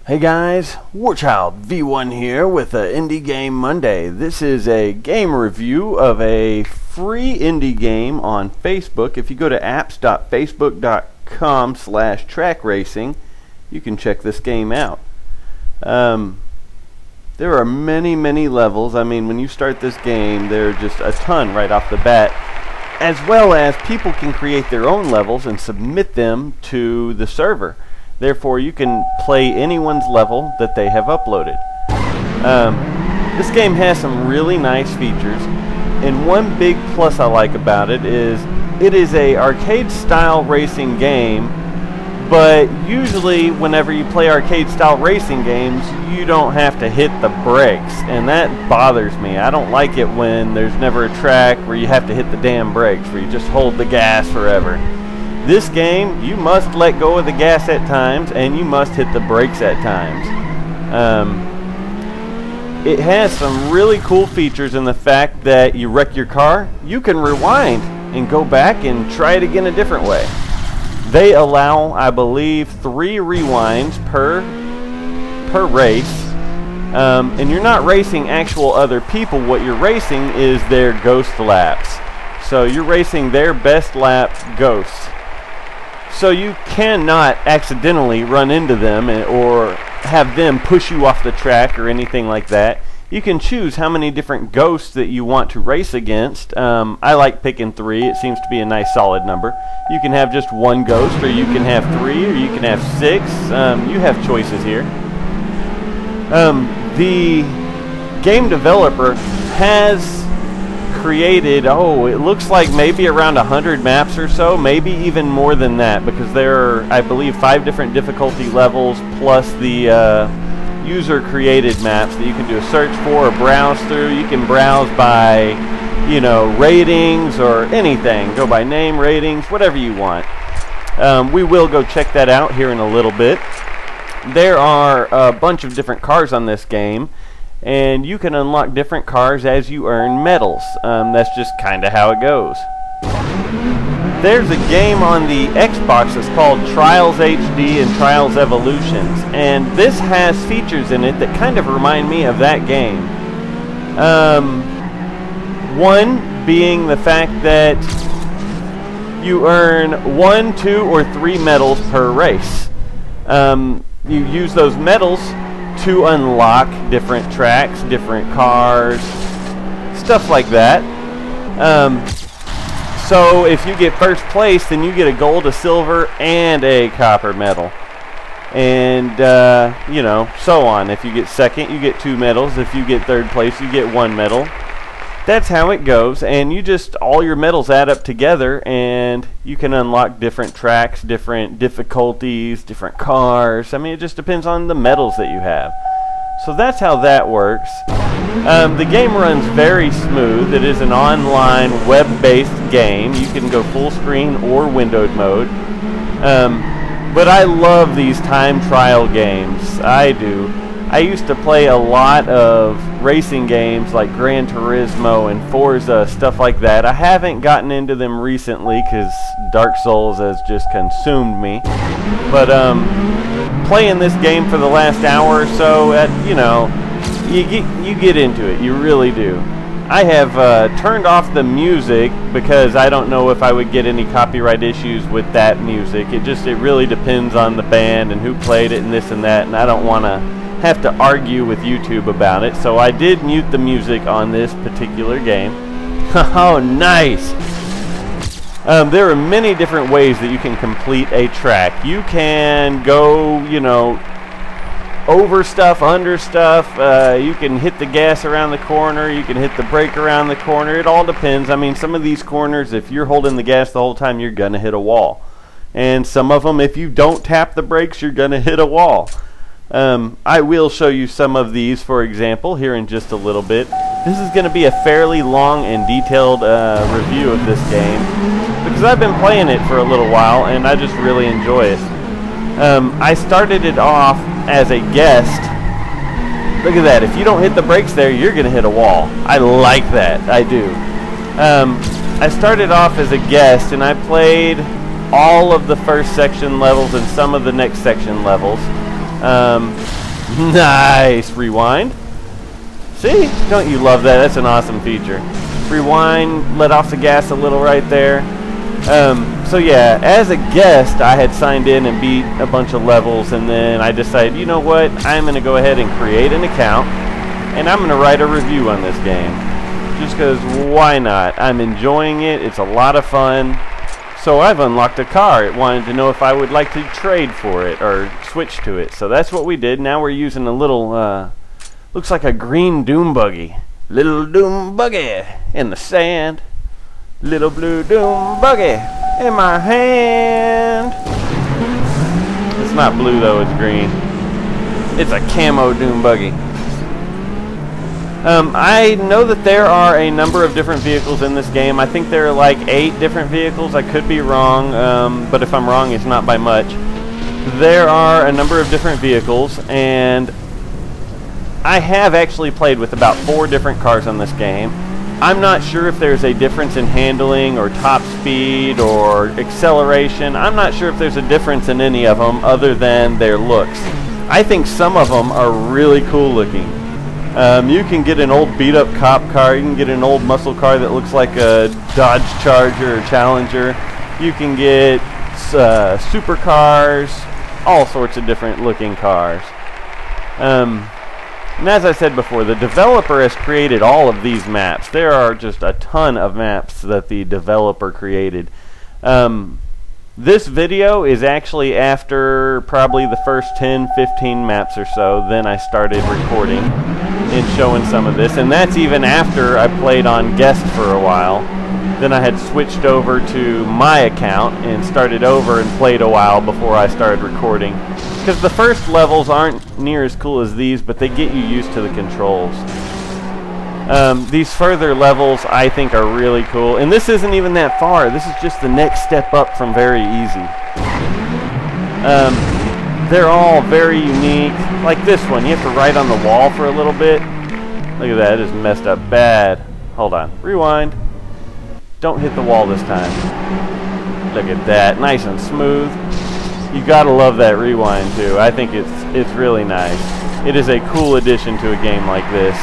Hey guys, Warchild V1 here with Indie Game Monday. This is a game review of a free indie game on Facebook. If you go to apps.facebook.com/TrackRacing, you can check this game out. There are many levels. I mean, when you start this game, there are just a ton right off the bat, as well as people can create their own levels and submit them to the server. Therefore, you can play anyone's level that they have uploaded. This game has some really nice features, and one big plus I like about it is a arcade-style racing game, but usually whenever you play arcade-style racing games, you don't have to hit the brakes, and that bothers me. I don't like it when there's never a track where you have to hit the damn brakes, where you just hold the gas forever. This game, you must let go of the gas at times, and you must hit the brakes at times. It has some really cool features in the fact that you wreck your car, you can rewind and go back and try it again a different way. They allow, I believe, 3 rewinds per race, and you're not racing actual other people. What you're racing is their ghost laps. So you're racing their best lap ghosts. So you cannot accidentally run into them or have them push you off the track or anything like that. You can choose how many different ghosts that you want to race against. I like picking 3. It seems to be a nice solid number. You can have just 1 ghost, or you can have 3, or you can have 6. You have choices here. The game developer has created, it looks like maybe around 100 maps or so, maybe even more than that, because there are, I believe, 5 different difficulty levels plus the user-created maps that you can do a search for or browse through. You can browse by, ratings or anything. Go by name, ratings, whatever you want. We will go check that out here in a little bit. There are a bunch of different cars on this game, and you can unlock different cars as you earn medals. That's just kind of how it goes. There's a game on the Xbox that's called Trials HD and Trials Evolutions, and this has features in it that kind of remind me of that game. One being the fact that you earn 1, 2, or 3 medals per race. You use those medals to unlock different tracks, different cars, stuff like that. So if you get first place, then you get a gold, a silver, and a copper medal. And, so on. If you get second, you get 2 medals. If you get third place, you get 1 medal. That's how it goes, and all your medals add up together, and you can unlock different tracks, different difficulties, different cars. I mean, it just depends on the medals that you have. So that's how that works. The game runs very smooth. It is an online, web-based game. You can go full screen or windowed mode. But I love these time trial games. I do. I used to play a lot of racing games like Gran Turismo and Forza, stuff like that. I haven't gotten into them recently because Dark Souls has just consumed me. But playing this game for the last hour or so, you get into it. You really do. I have turned off the music because I don't know if I would get any copyright issues with that music. It really depends on the band and who played it and this and that, and I don't want to have to argue with YouTube about it, so I did mute the music on this particular game. Oh, nice! There are many different ways that you can complete a track. You can go, over stuff, under stuff. You can hit the gas around the corner. You can hit the brake around the corner. It all depends. I mean, some of these corners, if you're holding the gas the whole time, you're going to hit a wall. And some of them, if you don't tap the brakes, you're going to hit a wall. I will show you some of these, for example, here in just a little bit. This is going to be a fairly long and detailed review of this game, because I've been playing it for a little while, and I just really enjoy it. I started it off as a guest. Look at that. If you don't hit the brakes there, you're going to hit a wall. I like that. I do. I started off as a guest, and I played all of the first section levels and some of the next section levels. Nice. Rewind. See? Don't you love that? That's an awesome feature. Rewind, let off the gas a little right there. So yeah, as a guest, I had signed in and beat a bunch of levels, and then I decided, you know what, I'm going to go ahead and create an account, and I'm going to write a review on this game. Just because, why not? I'm enjoying it, it's a lot of fun. So I've unlocked a car. It wanted to know if I would like to trade for it, or switch to it. So that's what we did. Now we're using a little, looks like a green doom buggy. Little doom buggy in the sand. Little blue doom buggy in my hand. It's not blue though, it's green. It's a camo doom buggy. I know that there are a number of different vehicles in this game. I think there are like 8 different vehicles. I could be wrong, but if I'm wrong, it's not by much. There are a number of different vehicles, and I have actually played with about 4 different cars on this game. I'm not sure if there's a difference in handling or top speed or acceleration. I'm not sure if there's a difference in any of them other than their looks. I think some of them are really cool looking. You can get an old beat up cop car, you can get an old muscle car that looks like a Dodge Charger or Challenger. You can get supercars, all sorts of different looking cars. And as I said before, the developer has created all of these maps. There are just a ton of maps that the developer created. This video is actually after probably the first 10, 15 maps or so. Then I started recording and showing some of this. And that's even after I played on guest for a while. Then I had switched over to my account and started over and played a while before I started recording. Because the first levels aren't near as cool as these, but they get you used to the controls. These further levels I think are really cool. And this isn't even that far. This is just the next step up from very easy. They're all very unique. Like this one, you have to ride on the wall for a little bit. Look at that, it is messed up bad. Hold on, rewind. Don't hit the wall this time. Look at that, nice and smooth. You gotta love that rewind too. I think it's really nice. It is a cool addition to a game like this.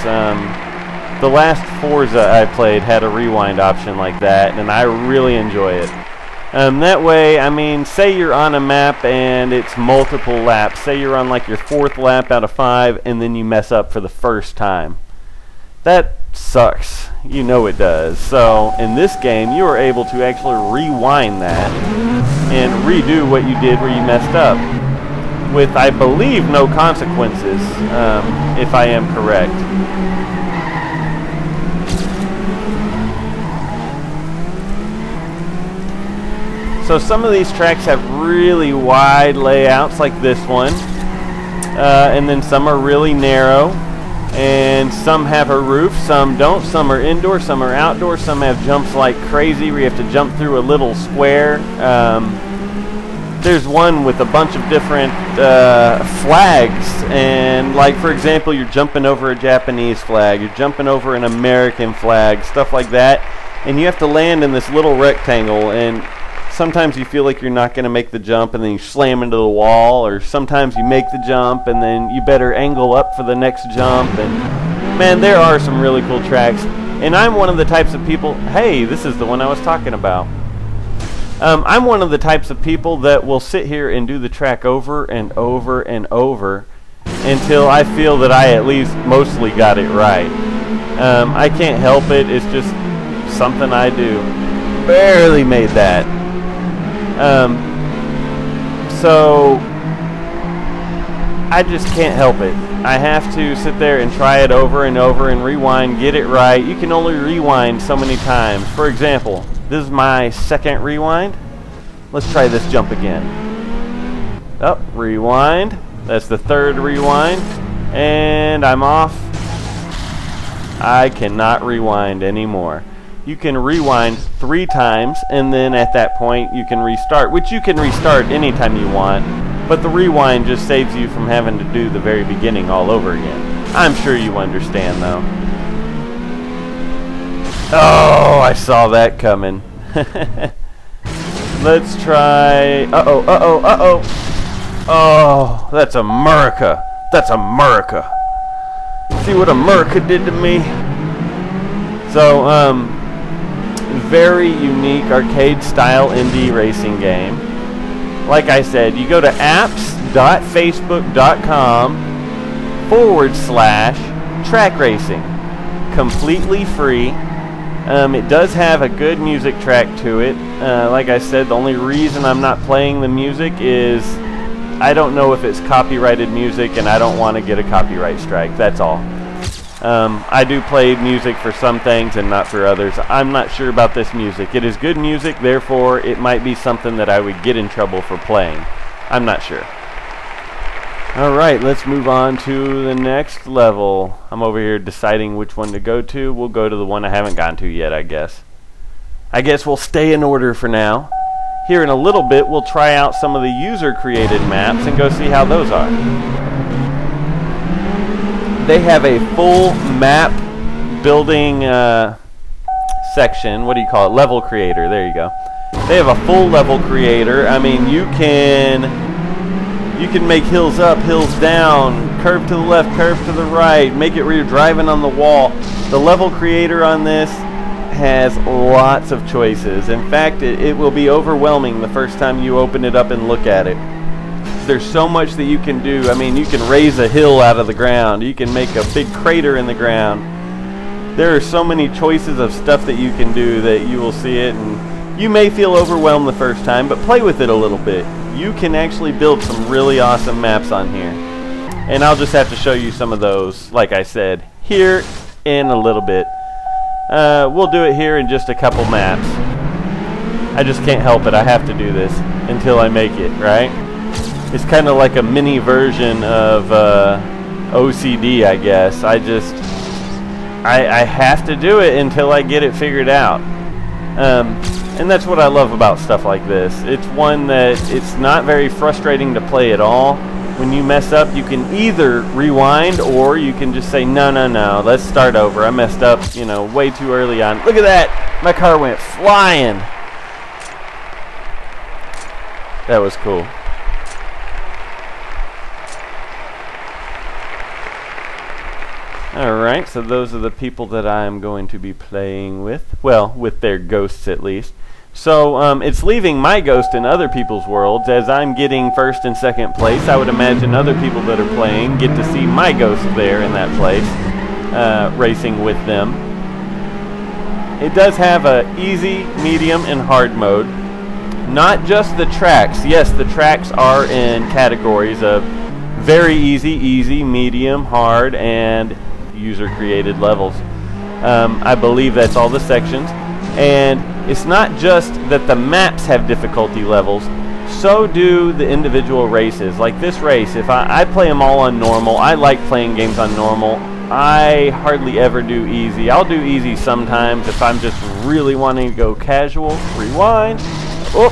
The last Forza I played had a rewind option like that, and I really enjoy it. That way, I mean, say you're on a map and it's multiple laps. Say you're on like your 4th lap out of 5, and then you mess up for the first time. That sucks. You know it does. So in this game, you are able to actually rewind that and redo what you did where you messed up with, I believe, no consequences, if I am correct. So some of these tracks have really wide layouts like this one, and then some are really narrow, and some have a roof, some don't, some are indoor, some are outdoor, some have jumps like crazy where you have to jump through a little square. There's one with a bunch of different flags, and like for example, you're jumping over a Japanese flag, you're jumping over an American flag, stuff like that, and you have to land in this little rectangle, and sometimes you feel like you're not going to make the jump and then you slam into the wall, or sometimes you make the jump and then you better angle up for the next jump. And man, there are some really cool tracks, and I'm one of the types of people, hey, this is the one I was talking about. I'm one of the types of people that will sit here and do the track over and over and over until I feel that I at least mostly got it right. I can't help it, it's just something I do. Barely made that. So I just can't help it. I have to sit there and try it over and over and rewind, get it right. You can only rewind so many times. For example, this is my 2nd rewind. Let's try this jump again. Oh, rewind. That's the 3rd rewind. And I'm off. I cannot rewind anymore. You can rewind 3 times, and then at that point you can restart, which you can restart anytime you want, but the rewind just saves you from having to do the very beginning all over again. I'm sure you understand though. Oh, I saw that coming. Let's try, uh-oh. Oh, that's America. That's America. See what America did to me? So, very unique arcade-style indie racing game. Like I said, you go to apps.facebook.com/TrackRacing. Completely free. It does have a good music track to it. Like I said, the only reason I'm not playing the music is I don't know if it's copyrighted music and I don't want to get a copyright strike. That's all. I do play music for some things and not for others. I'm not sure about this music. It is good music, therefore it might be something that I would get in trouble for playing. I'm not sure. Alright, let's move on to the next level. I'm over here deciding which one to go to. We'll go to the one I haven't gotten to yet, I guess. I guess we'll stay in order for now. Here in a little bit, we'll try out some of the user-created maps and go see how those are. They have a full map building section. What do you call it? Level creator. There you go. They have a full level creator. I mean, you can make hills up, hills down, curve to the left, curve to the right, make it where you're driving on the wall. The level creator on this has lots of choices. In fact, it will be overwhelming the first time you open it up and look at it. There's so much that you can do. I mean, you can raise a hill out of the ground. You can make a big crater in the ground. There are so many choices of stuff that you can do that you will see it, and you may feel overwhelmed the first time, but play with it a little bit. You can actually build some really awesome maps on here. And I'll just have to show you some of those, like I said, here in a little bit. We'll do it here in just a couple maps. I just can't help it. I have to do this until I make it, right? It's kind of like a mini version of OCD, I guess. I have to do it until I get it figured out. And that's what I love about stuff like this. It's one that it's not very frustrating to play at all. When you mess up, you can either rewind or you can just say, no, let's start over. I messed up, way too early on. Look at that! My car went flying. That was cool. Alright, so those are the people that I'm going to be playing with. Well, with their ghosts at least. So, it's leaving my ghost in other people's worlds. As I'm getting first and second place, I would imagine other people that are playing get to see my ghost there in that place, racing with them. It does have a easy, medium, and hard mode. Not just the tracks. Yes, the tracks are in categories of very easy, medium, hard, and user-created levels. I believe that's all the sections. And it's not just that the maps have difficulty levels, so do the individual races. Like this race, if I play them all on normal. I like playing games on normal. I hardly ever do easy. I'll do easy sometimes if I'm just really wanting to go casual. Rewind. Oh.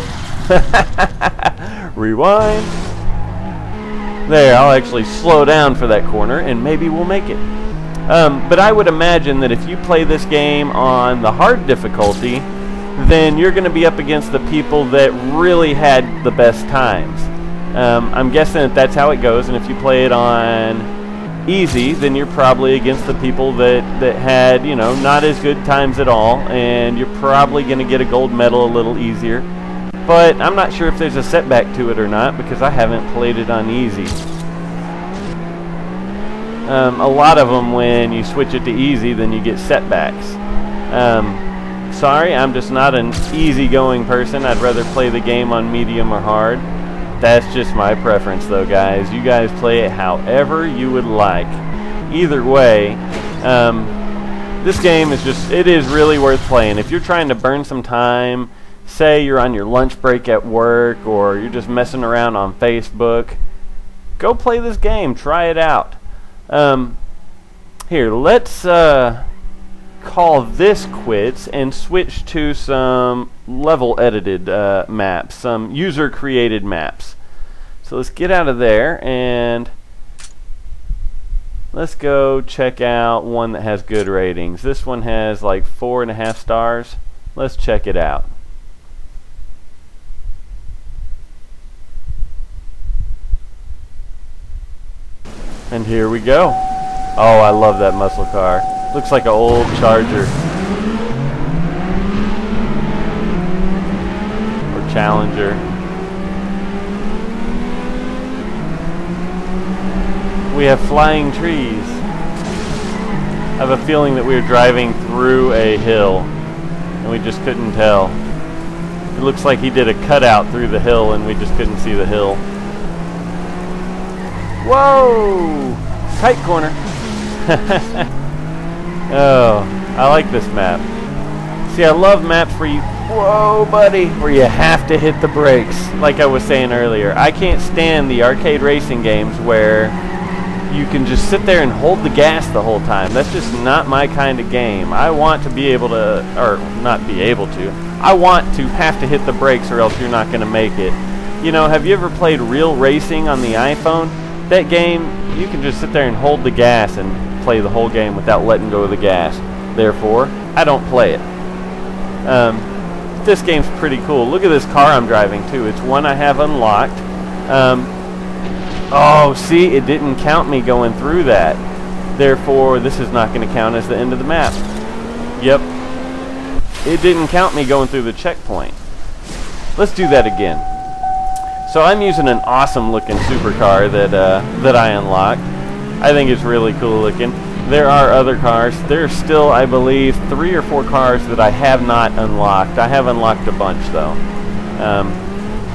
Rewind. There, I'll actually slow down for that corner and maybe we'll make it. But I would imagine that if you play this game on the hard difficulty, then you're going to be up against the people that really had the best times. I'm guessing that that's how it goes, and if you play it on easy, then you're probably against the people that had, not as good times at all, and you're probably going to get a gold medal a little easier. But I'm not sure if there's a setback to it or not, because I haven't played it on easy. A lot of them, when you switch it to easy, then you get setbacks. Sorry, I'm just not an easygoing person. I'd rather play the game on medium or hard. That's just my preference, though, guys. You guys play it however you would like. Either way, this game it is really worth playing. If you're trying to burn some time, say you're on your lunch break at work, or you're just messing around on Facebook, go play this game. Try it out. Here, let's call this quits and switch to some level edited maps, some user created maps. So let's get out of there and let's go check out one that has good ratings. This one has like 4.5 stars. Let's check it out. And here we go. Oh, I love that muscle car. Looks like an old Charger. Or Challenger. We have flying trees. I have a feeling that we were driving through a hill and we just couldn't tell. It looks like he did a cutout through the hill and we just couldn't see the hill. Whoa! Tight corner. Oh, I like this map. See, I love maps where you, whoa buddy, where you have to hit the brakes. Like I was saying earlier, I can't stand the arcade racing games where you can just sit there and hold the gas the whole time. That's just not my kind of game. I want to be able to, or not be able to, I want to have to hit the brakes or else you're not going to make it. You know, have you ever played Real Racing on the iPhone? That game, you can just sit there and hold the gas and play the whole game without letting go of the gas. Therefore, I don't play it. This game's pretty cool. Look at this car I'm driving too. It's one I have unlocked. Oh, see, it didn't count me going through that. Therefore, this is not going to count as the end of the map. Yep. It didn't count me going through the checkpoint. Let's do that again. So I'm using an awesome looking supercar that I unlocked. I think it's really cool looking. There are other cars. There's still, I believe, 3 or 4 cars that I have not unlocked. I have unlocked a bunch though.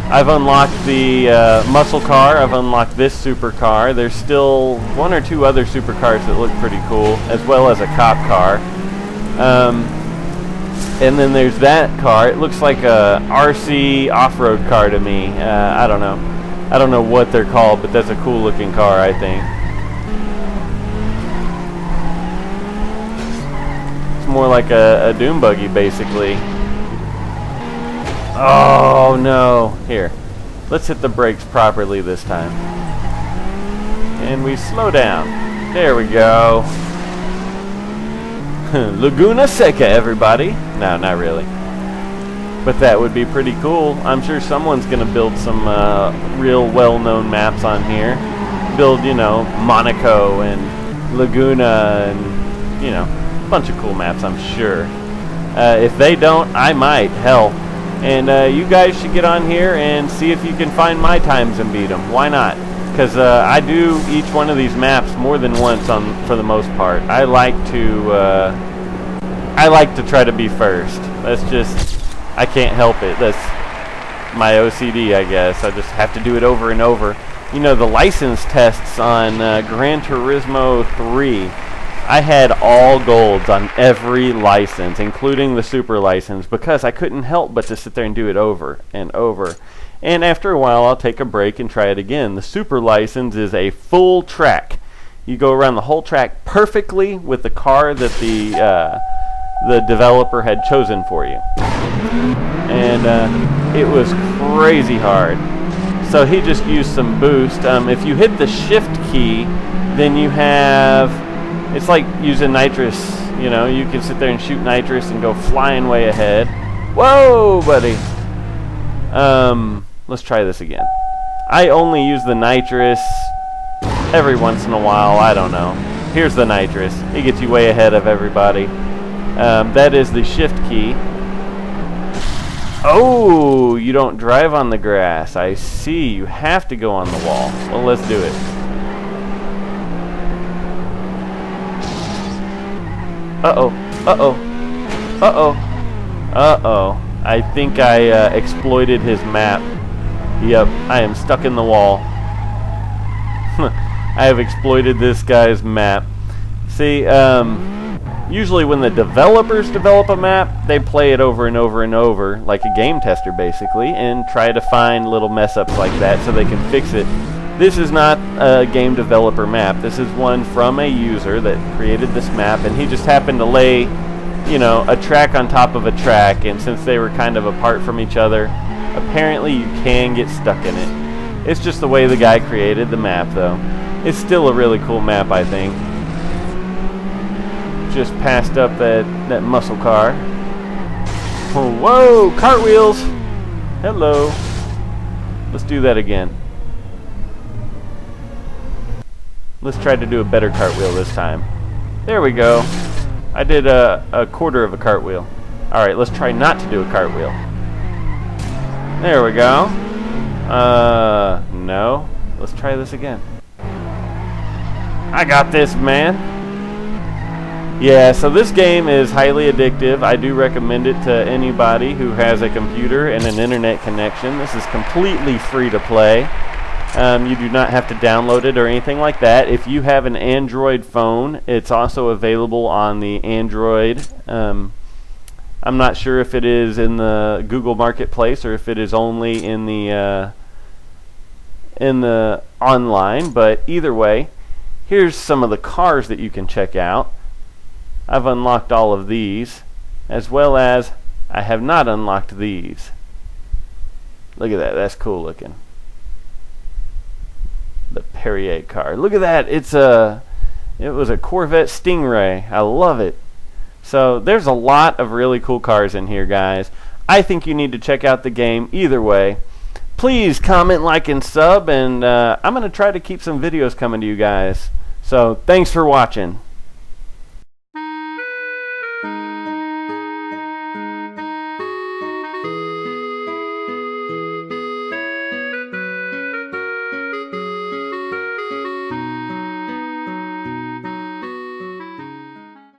I've unlocked the muscle car. I've unlocked this supercar. There's still 1 or 2 other supercars that look pretty cool, as well as a cop car. And then there's that car. It looks like a RC off-road car to me. I don't know. I don't know what they're called, but that's a cool looking car, I think. It's more like a dune buggy, basically. Oh no. Here. Let's hit the brakes properly this time. And we slow down. There we go. Laguna Seca, everybody. No, not really. But that would be pretty cool. I'm sure someone's going to build some real well-known maps on here. Build, you know, Monaco and Laguna and, you know, a bunch of cool maps, I'm sure. If they don't, I might. Hell. And you guys should get on here and see if you can find my times and beat them. Why not? Because I do each one of these maps more than once for the most part. I like to try to be first. That's just, I can't help it. That's my OCD, I guess. I just have to do it over and over. You know, the license tests on Gran Turismo 3, I had all golds on every license, including the super license, because I couldn't help but to sit there and do it over and over. And after a while, I'll take a break and try it again. The super license is a full track. You go around the whole track perfectly with the car that the developer had chosen for you. And it was crazy hard. So he just used some boost. If you hit the shift key, then you have, it's like using nitrous. You know, you can sit there and shoot nitrous and go flying way ahead. Whoa, buddy. Let's try this again. I only use the nitrous every once in a while. I don't know. Here's the nitrous. It gets you way ahead of everybody. That is the shift key. Oh, you don't drive on the grass. I see. You have to go on the wall. Well, let's do it. Uh-oh. Uh-oh. Uh-oh. Uh-oh. I think I exploited his map. Yep, I am stuck in the wall. I have exploited this guy's map. See, usually when the developers develop a map, they play it over and over and over, like a game tester basically, and try to find little mess-ups like that so they can fix it. This is not a game developer map. This is one from a user that created this map, and he just happened to lay, you know, a track on top of a track, and since they were kind of apart from each other, apparently you can get stuck in it. It's just the way the guy created the map, though. It's still a really cool map, I think. Just passed up that muscle car. Oh, whoa, cartwheels! Hello. Let's do that again. Let's try to do a better cartwheel this time. There we go. I did a quarter of a cartwheel. Alright, let's try not to do a cartwheel. There we go. No. Let's try this again. I got this, man. Yeah, so this game is highly addictive. I do recommend it to anybody who has a computer and an internet connection. This is completely free to play. You do not have to download it or anything like that. If you have an Android phone, it's also available on the Android. I'm not sure if it is in the Google Marketplace or if it is only in the online, but either way, here's some of the cars that you can check out. I've unlocked all of these, as well as I have not unlocked these. Look at that, that's cool looking. The Perrier car. Look at that, it was a Corvette Stingray. I love it. So there's a lot of really cool cars in here, guys. I think you need to check out the game either way. Please comment, like, and sub, and I'm going to try to keep some videos coming to you guys. So thanks for watching.